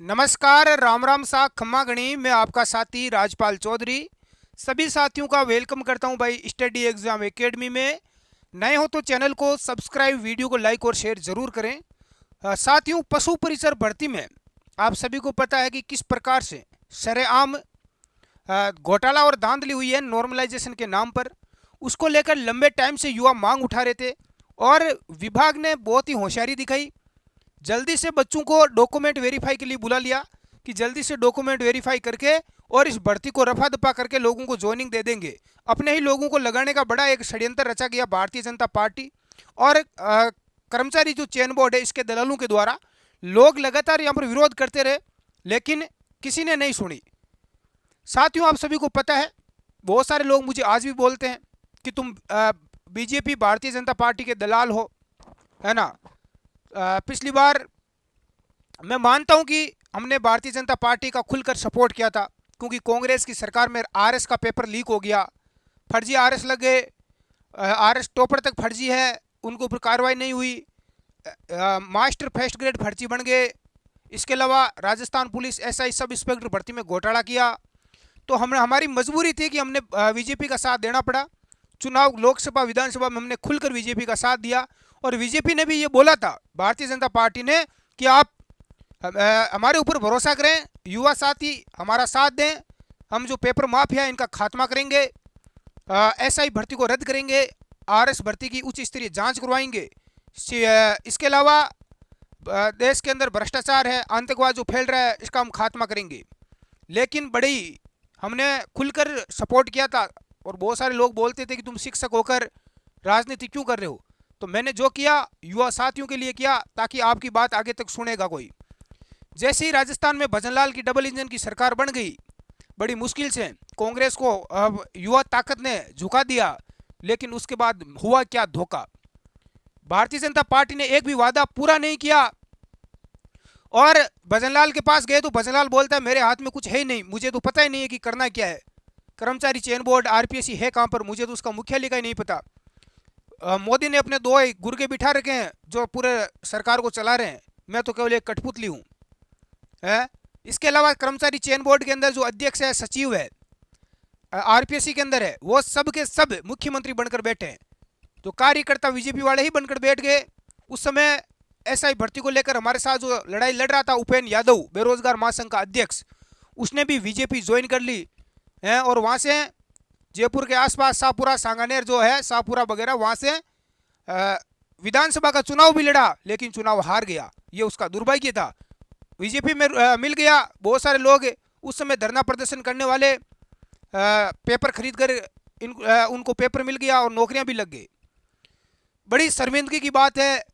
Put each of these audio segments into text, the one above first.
नमस्कार, राम राम सा खम्मा गणी। मैं आपका साथी राजपाल चौधरी सभी साथियों का वेलकम करता हूं भाई स्टडी एग्जाम एकेडमी में। नए हो तो चैनल को सब्सक्राइब, वीडियो को लाइक और शेयर जरूर करें। साथियों, पशु परिसर भर्ती में आप सभी को पता है कि किस प्रकार से सरेआम घोटाला और धांधली हुई है नॉर्मलाइजेशन के नाम पर। उसको लेकर लंबे टाइम से युवा मांग उठा रहे थे और विभाग ने बहुत ही होशियारी दिखाई। जल्दी से बच्चों को डॉक्यूमेंट वेरीफाई के लिए बुला लिया कि जल्दी से डॉक्यूमेंट वेरीफाई करके और इस भर्ती को रफा दफा करके लोगों को ज्वाइनिंग दे देंगे। अपने ही लोगों को लगाने का बड़ा एक षड्यंत्र रचा गया भारतीय जनता पार्टी और कर्मचारी जो चयन बोर्ड है इसके दलालों के द्वारा। लोग लगातार यहाँ पर विरोध करते रहे लेकिन किसी ने नहीं सुनी। साथियों, आप सभी को पता है, बहुत सारे लोग मुझे आज भी बोलते हैं कि तुम बीजेपी भारतीय जनता पार्टी के दलाल हो, है ना। पिछली बार मैं मानता हूं कि हमने भारतीय जनता पार्टी का खुलकर सपोर्ट किया था क्योंकि कांग्रेस की सरकार में आरएस का पेपर लीक हो गया, फर्जी आरएस लग गए, आरएस टॉपर तक फर्जी है, उनके ऊपर कार्रवाई नहीं हुई, मास्टर फर्स्ट ग्रेड फर्जी बन गए। इसके अलावा Rajasthan police SI sub inspector भर्ती में घोटाला किया। तो हमने हमारी मजबूरी थी कि हमने बीजेपी का साथ देना पड़ा। चुनाव लोकसभा विधानसभा में हमने खुलकर बीजेपी का साथ दिया और बीजेपी ने भी ये बोला था, भारतीय जनता पार्टी ने, कि आप हमारे ऊपर भरोसा करें, युवा साथी हमारा साथ दें, हम जो पेपर माफिया है इनका खात्मा करेंगे, एसआई भर्ती को रद्द करेंगे, आरएस भर्ती की उच्च स्तरीय जांच करवाएंगे। इसके अलावा देश के अंदर भ्रष्टाचार है, आतंकवाद जो फैल रहा है इसका हम खात्मा करेंगे। लेकिन बड़ी हमने खुलकर सपोर्ट किया था और बहुत सारे लोग बोलते थे कि तुम शिक्षक होकर राजनीति क्यों कर रहे हो। तो मैंने जो किया युवा साथियों के लिए किया ताकि आपकी बात आगे तक सुनेगा कोई। जैसे ही राजस्थान में भजनलाल की डबल इंजन की सरकार बन गई, बड़ी मुश्किल से कांग्रेस को अब युवा ताकत ने झुका दिया, लेकिन उसके बाद हुआ क्या धोखा। भारतीय जनता पार्टी ने एक भी वादा पूरा नहीं किया और भजनलाल के पास गए तो भजनलाल बोलता है मेरे हाथ में कुछ है ही नहीं, मुझे तो पता ही नहीं है कि करना क्या है। कर्मचारी चयन बोर्ड आरपीएससी है कहाँ पर, मुझे तो उसका मुख्यालय का ही नहीं पता। मोदी ने अपने दो गुर्गे बिठा रखे हैं जो पूरे सरकार को चला रहे हैं, मैं तो केवल एक कठपुतली हूँ, है। इसके अलावा कर्मचारी चयन बोर्ड के अंदर जो अध्यक्ष है, सचिव है, आरपीएससी के अंदर है, वो सब के सब मुख्यमंत्री बनकर बैठे हैं। तो कार्यकर्ता बीजेपी वाले ही बनकर बैठ गए। उस समय एसआई भर्ती को लेकर हमारे साथ जो लड़ाई लड़ रहा था उपेन्द्र यादव, बेरोजगार महासंघ का अध्यक्ष, उसने भी बीजेपी ज्वाइन कर ली है और वहाँ से जयपुर के आसपास शाहपुरा, सांगानेर जो है, शाहपुरा वगैरह, वहाँ से विधानसभा का चुनाव भी लड़ा लेकिन चुनाव हार गया। ये उसका दुर्भाग्य था। बीजेपी में मिल गया। बहुत सारे लोग उस समय धरना प्रदर्शन करने वाले पेपर खरीद कर उनको पेपर मिल गया और नौकरियां भी लग गई। बड़ी शर्मिंदगी की बात है,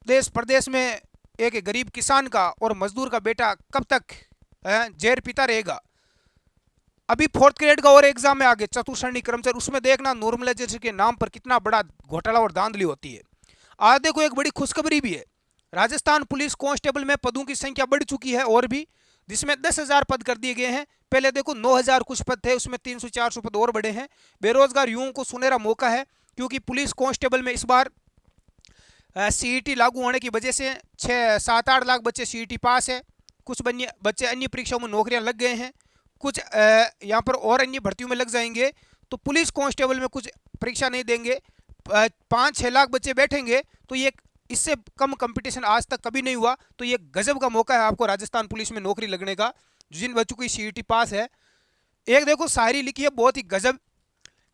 देश प्रदेश में एक गरीब किसान का और मजदूर का बेटा कब तक जेर पीता रहेगा। अभी फोर्थ ग्रेड का और एग्जाम में आगे चतुर्थ श्रेणी कर्मचारी, उसमें देखना नॉर्मलाइजेशन के नाम पर कितना बड़ा घोटाला और धांधली होती है। आज देखो एक बड़ी खुशखबरी भी है, राजस्थान पुलिस कांस्टेबल में पदों की संख्या बढ़ चुकी है और भी, जिसमें 10,000 पद कर दिए गए हैं। पहले देखो 9,000 कुछ पद थे, उसमें 300-400 पद और बढ़े हैं। बेरोजगार युवाओं को सुनहरा मौका है क्योंकि पुलिस कांस्टेबल में इस बार सीईटी लागू होने की वजह से 6-7-8 लाख बच्चे सीईटी पास है। कुछ बच्चे अन्य परीक्षाओं में नौकरियां लग गए हैं, कुछ यहाँ पर और अन्य भर्तियों में लग जाएंगे। तो पुलिस कांस्टेबल में कुछ परीक्षा नहीं देंगे, 5-6 लाख बच्चे बैठेंगे। तो ये इससे कम कंपटीशन आज तक कभी नहीं हुआ। तो ये गजब का मौका है आपको राजस्थान पुलिस में नौकरी लगने का, जिन बच्चों की सीईटी पास है। एक देखो शायरी लिखी है बहुत ही गजब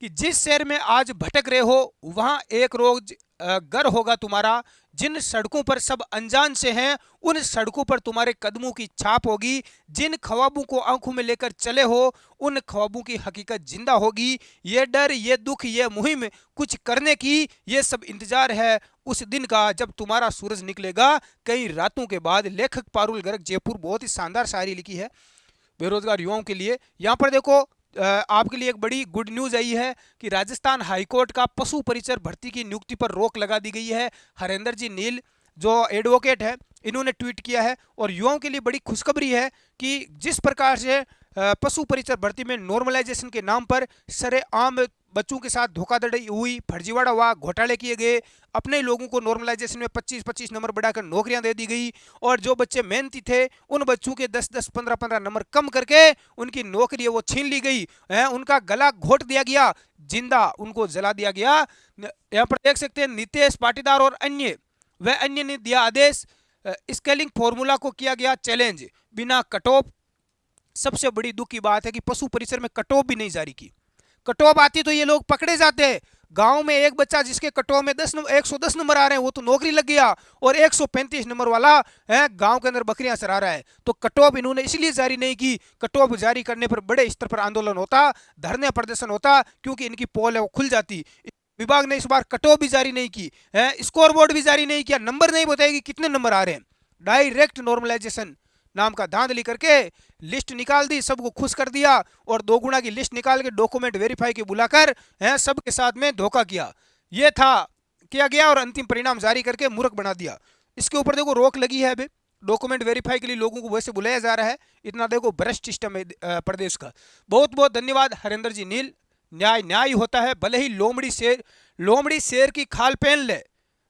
कि जिस शहर में आज भटक रहे हो वहां एक रोज घर होगा तुम्हारा, जिन सड़कों पर सब अनजान से हैं उन सड़कों पर तुम्हारे कदमों की छाप होगी, जिन ख्वाबों को आंखों में लेकर चले हो उन ख्वाबों की हकीकत जिंदा होगी। ये डर, ये दुख, ये मुहिम कुछ करने की, ये सब इंतजार है उस दिन का जब तुम्हारा सूरज निकलेगा कई रातों के बाद। लेखक पारुल गर्ग, जयपुर। बहुत ही शानदार शायरी लिखी है बेरोजगार युवाओं के लिए। यहाँ पर देखो आपके लिए एक बड़ी गुड न्यूज़ आई है कि राजस्थान हाईकोर्ट का पशु परिचर भर्ती की नियुक्ति पर रोक लगा दी गई है। हरेंद्र जी नील जो एडवोकेट है, इन्होंने ट्वीट किया है और युवाओं के लिए बड़ी खुशखबरी है कि जिस प्रकार से पशु परिचर भर्ती में नॉर्मलाइजेशन के नाम पर सरेआम बच्चों के साथ धोखाधड़ी हुई, फर्जीवाड़ा हुआ, घोटाले किए गए, अपने लोगों को नॉर्मलाइजेशन में 25-25 नंबर बढ़ाकर नौकरियां दे दी गई, और जो बच्चे मेहनती थे उन बच्चों के 10-10, 15-15 नंबर कम करके उनकी नौकरी वो छीन ली गई है, उनका गला घोट दिया गया, जिंदा उनको जला दिया गया। यहाँ पर देख सकते हैं नीतीश पाटीदार और अन्य ने दिया आदेश, स्केलिंग फॉर्मूला को किया गया चैलेंज, बिना कट ऑफ। सबसे बड़ी दुख की बात है कि पशु परिसर में कट ऑफ भी नहीं जारी की। कट ऑफ आती तो ये लोग पकड़े जाते हैं। गांव में एक बच्चा जिसके कट ऑफ में 110 नंबर आ रहे हैं वो तो नौकरी लग गया, और 135 नंबर वाला है गांव के अंदर बकरियां चरा रहा है। तो कट ऑफ इन्होंने इसलिए जारी नहीं की, कट ऑफ जारी करने पर बड़े स्तर पर आंदोलन होता, धरने प्रदर्शन होता, क्योंकि इनकी पोल है वो खुल जाती। विभाग ने इस बार कट ऑफ भी जारी नहीं की है, स्कोर बोर्ड भी जारी नहीं किया, नंबर नहीं बताएगी कितने नंबर आ रहे हैं। डायरेक्ट नॉर्मलाइजेशन नाम का धांधली करके लिस्ट निकाल दी, सबको खुश कर दिया, और 2 गुना की लिस्ट निकाल के डॉक्यूमेंट वेरीफाई के बुलाकर हैं सबके साथ में धोखा किया। ये था किया गया, और अंतिम परिणाम जारी करके मूर्ख बना दिया। इसके ऊपर देखो रोक लगी है अभी, डॉक्यूमेंट वेरीफाई के लिए लोगों को वैसे बुलाया जा रहा है। इतना देखो भ्रष्ट सिस्टम है प्रदेश का। बहुत बहुत धन्यवाद हरेंद्र जी नील। न्याय न्याय होता है, भले ही लोमड़ी शेर की खाल पहन ले,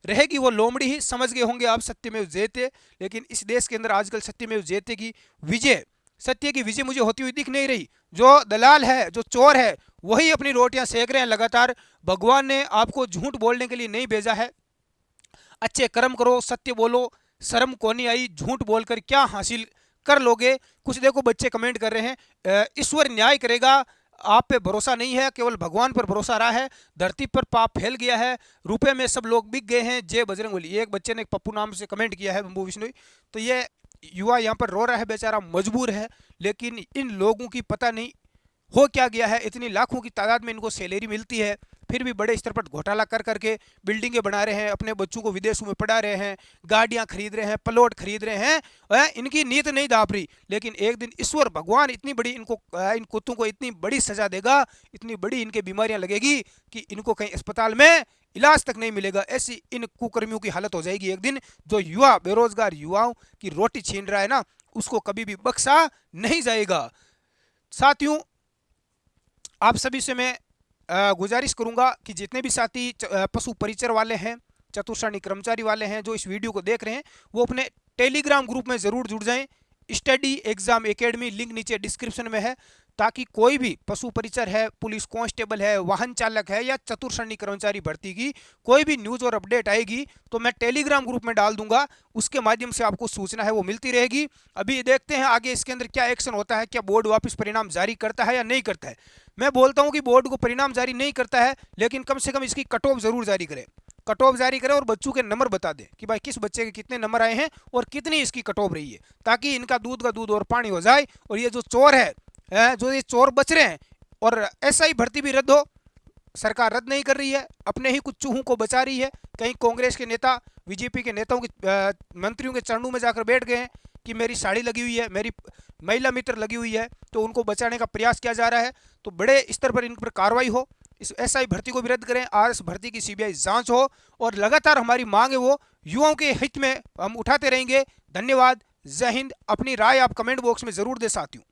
रहेगी वो लोमड़ी ही। समझ गए होंगे आप सत्यमेव जयते, लेकिन इस देश के अंदर आजकल सत्यमेव जयते की विजय, सत्य की विजय मुझे होती हुई दिख नहीं रही। जो दलाल है, जो चोर है, वही अपनी रोटियां सेक रहे हैं लगातार। भगवान ने आपको झूठ बोलने के लिए नहीं भेजा है। अच्छे कर्म करो, सत्य बोलो, शर्म को नहीं आई, झूठ बोलकर क्या हासिल कर लोगे। कुछ देखो बच्चे कमेंट कर रहे हैं ईश्वर न्याय करेगा, आप पे भरोसा नहीं है, केवल भगवान पर भरोसा रहा है। धरती पर पाप फैल गया है, रुपए में सब लोग बिक गए हैं, जय बजरंगबली। एक बच्चे ने पप्पू नाम से कमेंट किया है, बंबू विष्णु। तो ये युवा यहाँ पर रो रहा है बेचारा, मजबूर है, लेकिन इन लोगों की पता नहीं हो क्या गया है। इतनी लाखों की तादाद में इनको सैलरी मिलती है, फिर भी बड़े स्तर पर घोटाला कर करके बिल्डिंगें बना रहे हैं, अपने बच्चों को विदेशों में पढ़ा रहे हैं, गाड़ियां खरीद रहे हैं, प्लॉट खरीद रहे हैं। इनकी नीयत नहीं दापरी, लेकिन एक दिन ईश्वर भगवान इतनी बड़ी इन कुत्तों को इतनी बड़ी सजा देगा, इतनी बड़ी इनके बीमारियां लगेगी कि इनको कहीं अस्पताल में इलाज तक नहीं मिलेगा। ऐसी इन कुकर्मियों की हालत हो जाएगी एक दिन। जो युवा बेरोजगार युवाओं की रोटी छीन रहा है ना, उसको कभी भी बख्शा नहीं जाएगा। साथियों, आप सभी से मैं गुजारिश करूंगा कि जितने भी साथी पशु परिचर वाले हैं, चतुर्श्रेणी कर्मचारी वाले हैं, जो इस वीडियो को देख रहे हैं, वो अपने टेलीग्राम ग्रुप में ज़रूर जुड़ जाएं। स्टडी एग्जाम एकेडमी लिंक नीचे डिस्क्रिप्शन में है, ताकि कोई भी पशु परिचर है, पुलिस कांस्टेबल है, वाहन चालक है, या चतुर्श्रेणी कर्मचारी भर्ती की कोई भी न्यूज़ और अपडेट आएगी तो मैं टेलीग्राम ग्रुप में डाल दूंगा। उसके माध्यम से आपको सूचना है वो मिलती रहेगी। अभी देखते हैं आगे इसके अंदर क्या एक्शन होता है, क्या बोर्ड वापस परिणाम जारी करता है या नहीं करता है। मैं बोलता हूं कि बोर्ड को परिणाम जारी नहीं करता है, लेकिन कम से कम इसकी कट ऑफ जरूर जारी करे, कट ऑफ जारी करे, और बच्चों के नंबर बता दे कि भाई किस बच्चे के कितने नंबर आए हैं और कितनी इसकी कट ऑफ रही है, ताकि इनका दूध का दूध और पानी हो जाए। और ये जो चोर है, जो ये चोर बच रहे हैं, और ऐसा ही भर्ती भी रद्द हो, सरकार रद्द नहीं कर रही है, अपने ही कुछ चूहों को बचा रही है। कहीं कांग्रेस के नेता, बीजेपी के नेताओं के मंत्रियों के चरणों में जाकर बैठ गए हैं कि मेरी साड़ी लगी हुई है, मेरी महिला मित्र लगी हुई है, तो उनको बचाने का प्रयास किया जा रहा है। तो बड़े स्तर पर इन पर कार्रवाई हो, इस एसआई भर्ती को भी रद्द करें, आरएस भर्ती की सीबीआई जांच हो, और लगातार हमारी मांग है वो युवाओं के हित में हम उठाते रहेंगे। धन्यवाद, जय हिंद। अपनी राय आप कमेंट बॉक्स में जरूर दे साथियों।